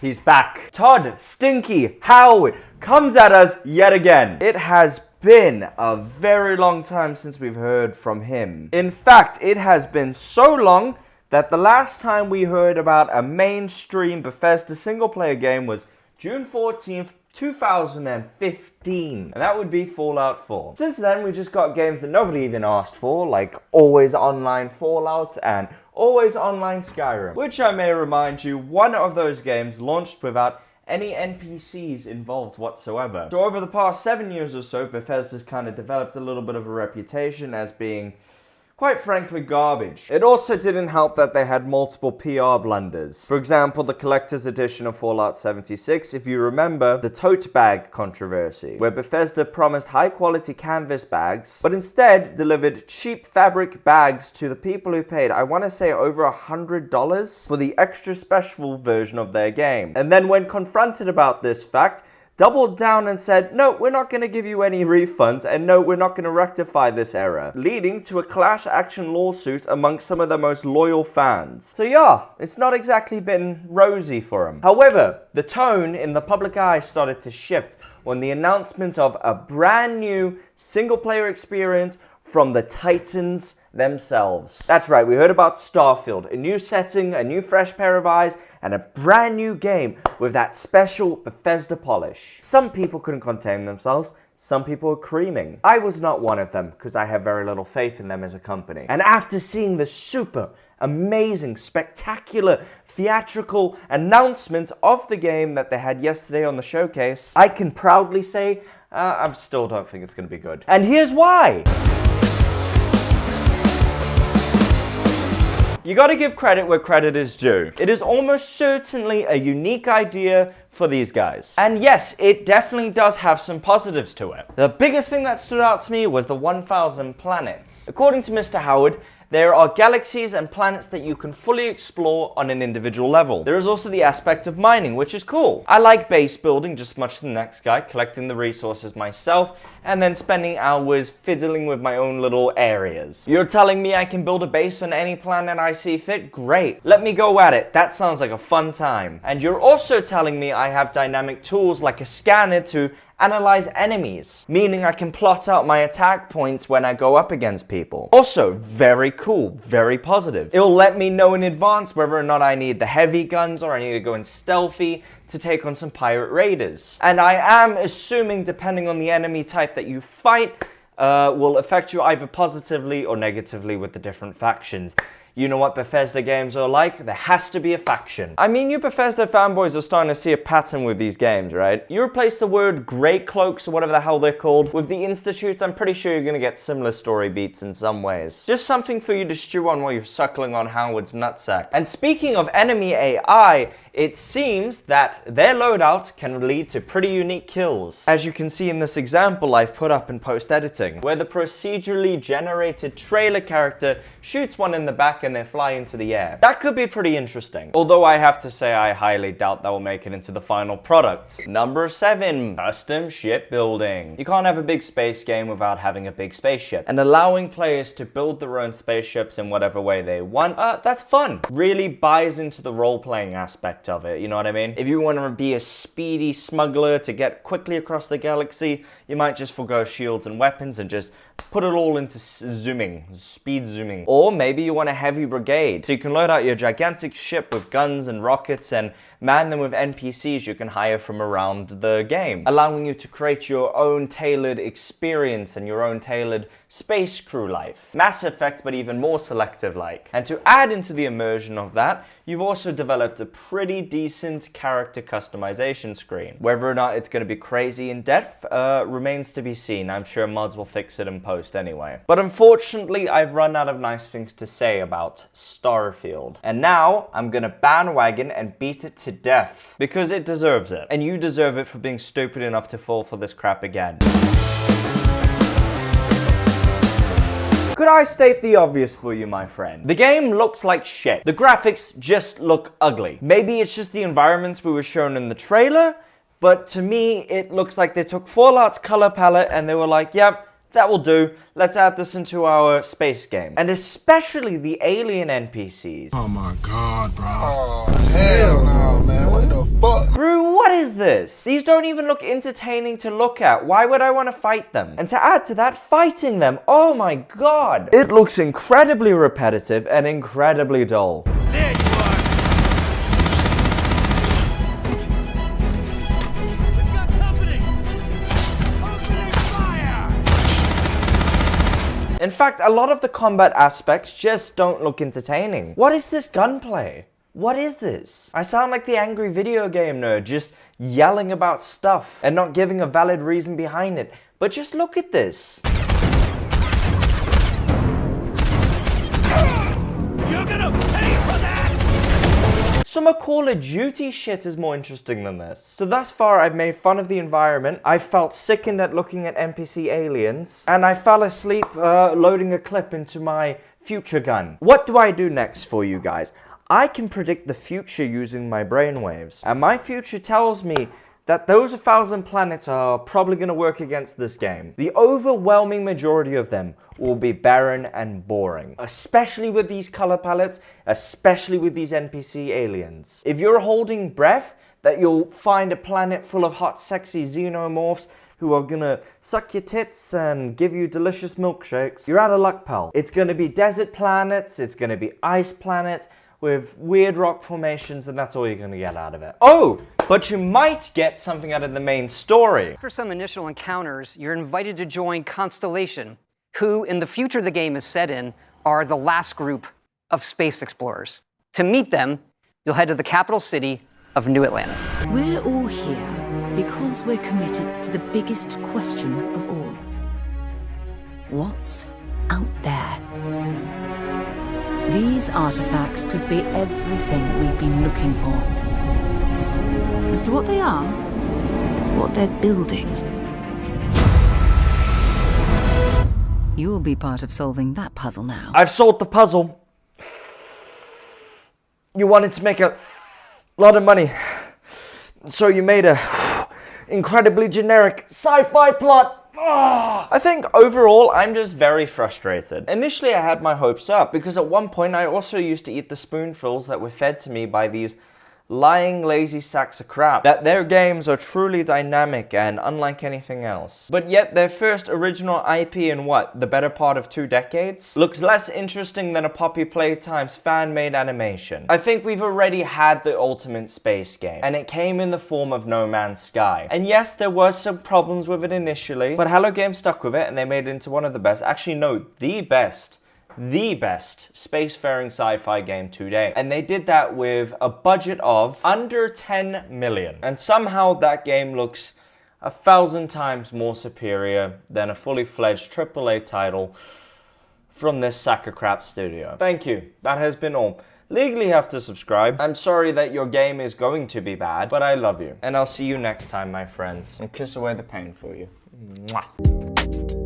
He's back. Todd Stinky Howard comes at us yet again. It has been a very long time since we've heard from him. In fact, it has been so long that the last time we heard about a mainstream Bethesda single-player game was June 14th, 2015, and that would be Fallout 4. Since then, we just got games that nobody even asked for, like always online Fallout and always online Skyrim, which I may remind you, one of those games launched without any NPCs involved whatsoever. So over the past 7 years or so, Bethesda's kind of developed a little bit of a reputation as being, quite frankly, garbage. It also didn't help that they had multiple PR blunders. For example, the collector's edition of Fallout 76, if you remember, the tote bag controversy, where Bethesda promised high-quality canvas bags, but instead delivered cheap fabric bags to the people who paid, I want to say, over $100 for the extra special version of their game. And then when confronted about this fact, doubled down and said, no, we're not going to give you any refunds, and no, we're not going to rectify this error, leading to a class action lawsuit amongst some of the most loyal fans. So yeah, it's not exactly been rosy for them. However, the tone in the public eye started to shift when the announcement of a brand new single-player experience from the Titans themselves. That's right, we heard about Starfield, a new setting, a new fresh pair of eyes, and a brand new game with that special Bethesda polish. Some people couldn't contain themselves, some people were creaming. I was not one of them, because I have very little faith in them as a company. And after seeing the super amazing, spectacular, theatrical announcement of the game that they had yesterday on the showcase, I can proudly say, I still don't think it's going to be good. And here's why! You gotta give credit where credit is due. It is almost certainly a unique idea for these guys. And yes, it definitely does have some positives to it. The biggest thing that stood out to me was the 1,000 planets. According to Mr. Howard, there are galaxies and planets that you can fully explore on an individual level. There is also the aspect of mining, which is cool. I like base building just as much as the next guy, collecting the resources myself, and then spending hours fiddling with my own little areas. You're telling me I can build a base on any planet I see fit? Great. Let me go at it. That sounds like a fun time. And you're also telling me I have dynamic tools like a scanner to analyze enemies, meaning I can plot out my attack points when I go up against people. Also, very cool, very positive. It'll let me know in advance whether or not I need the heavy guns or I need to go in stealthy to take on some pirate raiders. And I am assuming, depending on the enemy type that you fight, will affect you either positively or negatively with the different factions. You know what Bethesda games are like? There has to be a faction. I mean, you Bethesda fanboys are starting to see a pattern with these games, right? You replace the word Grey Cloaks or whatever the hell they're called with the Institute, I'm pretty sure you're gonna get similar story beats in some ways. Just something for you to stew on while you're suckling on Howard's nutsack. And speaking of enemy AI, it seems that their loadout can lead to pretty unique kills. As you can see in this example I've put up in post-editing, where the procedurally generated trailer character shoots one in the back and they fly into the air. That could be pretty interesting. Although I have to say I highly doubt that will make it into the final product. Number 7, custom shipbuilding. You can't have a big space game without having a big spaceship. And allowing players to build their own spaceships in whatever way they want, that's fun. Really buys into the role-playing aspect of it, you know what I mean? If you want to be a speedy smuggler to get quickly across the galaxy, you might just forgo shields and weapons and just put it all into zooming, speed zooming. Or maybe you want a heavy brigade, so you can load out your gigantic ship with guns and rockets and man them with NPCs you can hire from around the game, allowing you to create your own tailored experience and your own tailored space crew life. Mass Effect, but even more selective like. And to add into the immersion of that, you've also developed a pretty decent character customization screen. Whether or not it's going to be crazy in depth remains to be seen. I'm sure mods will fix it in post anyway. But unfortunately, I've run out of nice things to say about Starfield. And now I'm gonna bandwagon and beat it to death because it deserves it. And you deserve it for being stupid enough to fall for this crap again. Could I state the obvious for you, my friend? The game looks like shit. The graphics just look ugly. Maybe it's just the environments we were shown in the trailer, but to me, it looks like they took Fallout's color palette and they were like, yep, that will do. Let's add this into our space game. And especially the alien NPCs. Oh my god, bro. Oh, hell no, man. What the fuck? this? These don't even look entertaining to look at. Why would I want to fight them? And to add to that, fighting them, oh my god. It looks incredibly repetitive and incredibly dull. There you are. We've got company. Opening fire. In fact, a lot of the combat aspects just don't look entertaining. What is this gunplay? What is this? I sound like the angry video game nerd, just yelling about stuff and not giving a valid reason behind it. But just look at this. You're gonna pay for that. Some of Call of Duty shit is more interesting than this. So thus far, I've made fun of the environment, I felt sickened at looking at NPC aliens, and I fell asleep loading a clip into my future gun. What do I do next for you guys? I can predict the future using my brainwaves, and my future tells me that those 1,000 planets are probably going to work against this game. The overwhelming majority of them will be barren and boring, especially with these color palettes, especially with these NPC aliens. If you're holding breath that you'll find a planet full of hot, sexy xenomorphs who are gonna suck your tits and give you delicious milkshakes, you're out of luck, pal. It's gonna be desert planets, it's gonna be ice planets, with weird rock formations, and that's all you're gonna get out of it. Oh, but you might get something out of the main story. After some initial encounters, you're invited to join Constellation, who, in the future the game is set in, are the last group of space explorers. To meet them, you'll head to the capital city of New Atlantis. We're all here because we're committed to the biggest question of all. What's out there? These artifacts could be everything we've been looking for. As to what they are, what they're building, you'll be part of solving that puzzle now. I've solved the puzzle. You wanted to make a lot of money, so you made a incredibly generic sci-fi plot. I think overall, I'm just very frustrated. Initially, I had my hopes up because at one point, I also used to eat the spoonfuls that were fed to me by these lying, lazy sacks of crap. That their games are truly dynamic and unlike anything else. But yet, their first original IP in what, the better part of 2 decades? Looks less interesting than a Poppy Playtime's fan-made animation. I think we've already had the ultimate space game, and it came in the form of No Man's Sky. And yes, there was some problems with it initially, but Hello Games stuck with it and they made it into one of the best, actually no, the best spacefaring sci-fi game to date. And they did that with a budget of under 10 million. And somehow that game looks 1,000 times more superior than a fully fledged AAA title from this sack of crap studio. Thank you. That has been all. Legally have to subscribe. I'm sorry that your game is going to be bad, but I love you. And I'll see you next time, my friends. And kiss away the pain for you. Mwah.